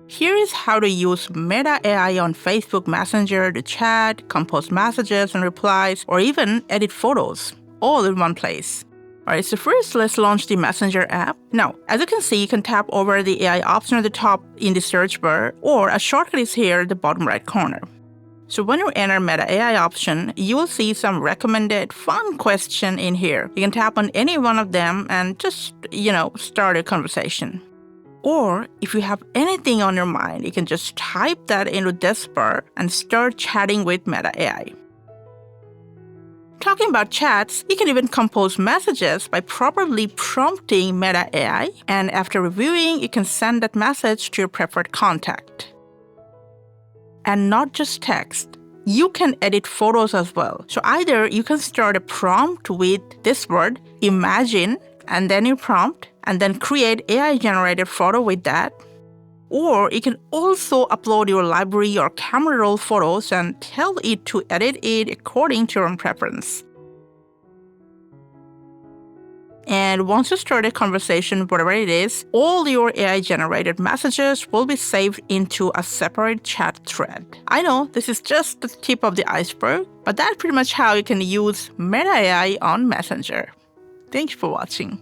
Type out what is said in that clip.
Here is how to use Meta AI on Facebook Messenger to chat, compose messages and replies, or even edit photos, all in one place. Alright, so first let's launch the Messenger app. Now, as you can see, you can tap over the AI option at the top in the search bar, or a shortcut is here at the bottom right corner. So when you enter Meta AI option, you will see some recommended fun question in here. You can tap on any one of them and just, start a conversation. Or if you have anything on your mind, you can just type that into this bar and start chatting with Meta AI. Talking about chats, you can even compose messages by properly prompting Meta AI, and after reviewing, you can send that message to your preferred contact. And not just text, you can edit photos as well. So either you can start a prompt with this word, imagine, and then you prompt, and then create AI-generated photo with that. Or you can also upload your library or camera roll photos and tell it to edit it according to your own preference. And once you start a conversation, whatever it is, all your AI-generated messages will be saved into a separate chat thread. I know this is just the tip of the iceberg, but that's pretty much how you can use Meta AI on Messenger. Thanks for watching.